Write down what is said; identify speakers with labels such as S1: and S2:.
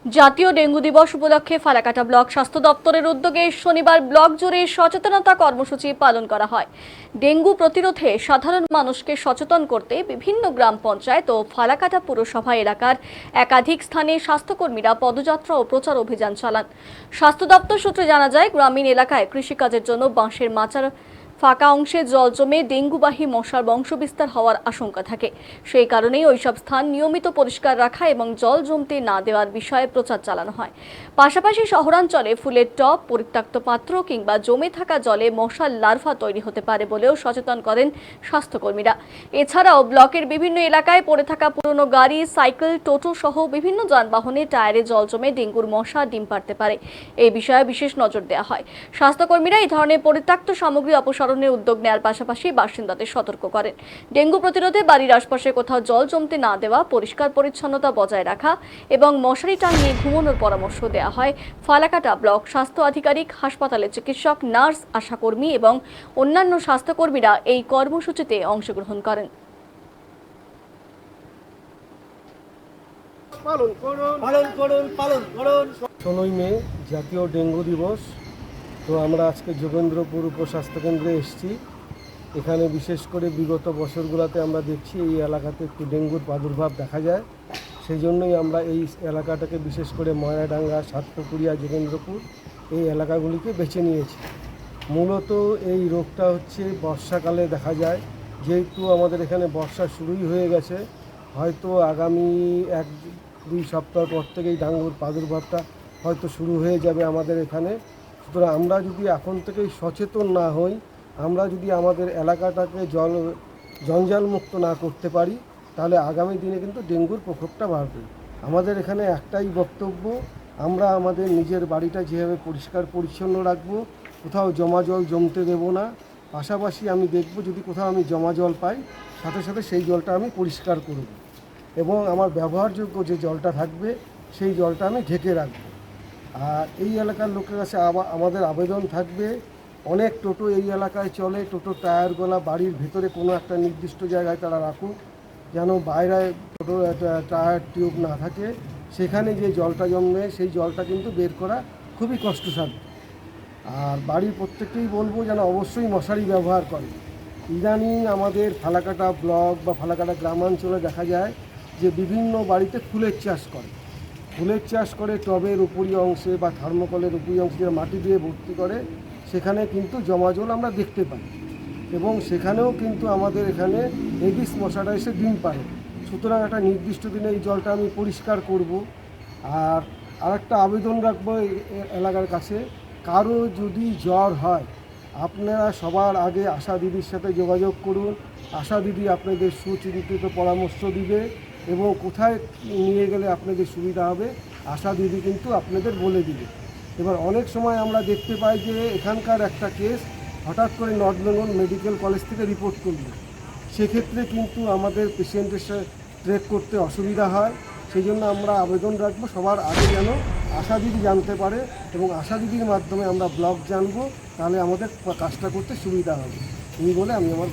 S1: জাতীয় ডেঙ্গু দিবস উপলক্ষে ফালাকাটা ব্লক স্বাস্থ্য দপ্তরের উদ্যোগে শনিবার ব্লক জুড়ে সচেতনতা কর্মসূচি পালন করা হয়। ডেঙ্গু প্রতিরোধে সাধারণ মানুষকে সচেতন করতে বিভিন্ন গ্রাম পঞ্চায়েত ও ফালাকাটা পুরসভা এলাকার একাধিক স্থানে স্বাস্থ্যকর্মীরা পদযাত্রা ও প্রচার অভিযান চালান। স্বাস্থ্য দপ্তর সূত্রে জানা যায়, গ্রামীণ এলাকায় কৃষিকাজের জন্য বাঁশের মাচার ফাঁকা অংশে জল জমে ডেঙ্গুবাহী মশার বংশবিস্তার হওয়ার আশঙ্কা থাকে। সেই কারণেই ওইসব স্থান নিয়মিত পরিষ্কার রাখা এবং জল জমতে না দেওয়ার বিষয়ে প্রচার চালানো হয়। পাশাপাশি শহরাঞ্চলে ফুলের টব, পরিত্যক্ত পাত্র কিংবা জমে থাকা জলে মশার লার্ভা তৈরি হতে পারে বলেও সচেতন করেন স্বাস্থ্যকর্মীরা। এছাড়াও ব্লকের বিভিন্ন এলাকায় পড়ে থাকা পুরনো গাড়ি, সাইকেল, টোটো সহ বিভিন্ন যানবাহনে টায়ারে জল জমে ডেঙ্গুর মশা ডিম পাড়তে পারে। এই বিষয়ে বিশেষ নজর দেওয়া হয়। স্বাস্থ্যকর্মীরা এই ধরনের পরিত্যক্ত সামগ্রী অপসারণের উদ্যোগ নেওয়ার পাশাপাশি বাসিন্দাদের সতর্ক করেন। ডেঙ্গু প্রতিরোধে বাড়ির আশপাশে কোথাও জল জমতে না দেওয়া, পরিষ্কার পরিচ্ছন্নতা বজায় রাখা এবং মশারি টাঙিয়ে ঘুমানোর পরামর্শ দেওয়া হয়। ফালাকাটা ব্লক স্বাস্থ্য আধিকারিক, হাসপাতালের চিকিৎসক, নার্স, আশাকর্মী এবং অন্যান্য স্বাস্থ্যকর্মীরা এই কর্মসূচিতে অংশগ্রহণ করেন।
S2: পালন করুন 16ই মে জাতীয় ডেঙ্গু দিবস। তো আমরা আজকে যোগেন্দ্রপুর উপস্বাস্থ্যকেন্দ্রে এসেছি। এখানে বিশেষ করে বিগত বছরগুলোতে আমরা দেখছি এই এলাকাতে একটু ডেঙ্গুর প্রাদুর্ভাব দেখা যায়। সেই জন্যই আমরা এই এলাকাটাকে বিশেষ করে ময়নাডাঙ্গা, সাতপুকুরিয়া, যোগেন্দ্রপুর এই এলাকাগুলিকে বেছে নিয়েছি। মূলত এই রোগটা হচ্ছে বর্ষাকালে দেখা যায়। যেহেতু আমাদের এখানে বর্ষা শুরুই হয়ে গেছে, হয়তো আগামী 1-2 সপ্তাহ পর থেকেই ডেঙ্গুর প্রাদুর্ভাবটা হয়তো শুরু হয়ে যাবে আমাদের এখানে। সুতরাং আমরা যদি এখন থেকেই সচেতন না হই, আমরা যদি আমাদের এলাকাটাকে জঞ্জালমুক্ত না করতে পারি, তাহলে আগামী দিনে কিন্তু ডেঙ্গুর প্রকোপটা বাড়বে। আমাদের এখানে একটাই বক্তব্য, আমরা আমাদের নিজের বাড়িটা যেভাবে পরিষ্কার পরিচ্ছন্ন রাখবো, কোথাও জমা জল জমতে দেব না। পাশাপাশি আমি দেখব যদি কোথাও আমি জমা জল পাই, সাথে সাথে সেই জলটা আমি পরিষ্কার করব এবং আমার ব্যবহারযোগ্য যে জলটা থাকবে সেই জলটা আমি ঢেকে রাখব। আর এই এলাকার লোকের কাছে আমাদের আবেদন থাকবে, অনেক টোটো এই এলাকায় চলে, টোটো টায়ারগুলা বাড়ির ভেতরে কোনো একটা নির্দিষ্ট জায়গায় তারা রাখুক, যেন বাইরে টোটো টায়ার টিউব না থাকে। সেখানে যে জলটা জমবে সেই জলটা কিন্তু বের করা খুবই কষ্টসাধ্য। আর বাড়ির প্রত্যেককেই বলবো যেন অবশ্যই মশারি ব্যবহার করে। ইদানিং আমাদের ফালাকাটা ব্লক বা ফালাকাটা গ্রামাঞ্চলে দেখা যায় যে বিভিন্ন বাড়িতে ফুলের চাষ করে টবের উপরি অংশে বা থার্মোকলের উপরি অংশে যে মাটি দিয়ে ভর্তি করে, সেখানে কিন্তু জমা জল আমরা দেখতে পাই এবং সেখানেও কিন্তু আমাদের এখানে এডিস মশাটা এসে ডিম পাড়ে। সুতরাং একটা নির্দিষ্ট দিনে এই জলটা আমি পরিষ্কার করব। আর আরেকটা আবেদন রাখবো এলাকার কাছে, কারো যদি জ্বর হয়, আপনারা সবার আগে আশা দিদির সাথে যোগাযোগ করুন। আশা দিদি আপনাদের সুচিন্তিত পরামর্শ দিবে এবং কোথায় নিয়ে গেলে আপনাদের সুবিধা হবে আশা দিদি কিন্তু আপনাদের বলে দিবে। এবার অনেক সময় আমরা দেখতে পাই যে এখানকার একটা কেস হঠাৎ করে নর্থ বেঙ্গল মেডিকেল কলেজ থেকে রিপোর্ট করবে, সেক্ষেত্রে কিন্তু আমাদের পেশেন্টের ট্রেক করতে অসুবিধা হয়। সেই জন্য আমরা আবেদন রাখবো সবার আগে যেন আশা দিদি জানতে পারে এবং আশা দিদির মাধ্যমে আমরা ব্লক জানবো, তাহলে আমাদের কাজটা করতে সুবিধা হবে। এই বলে আমি আমার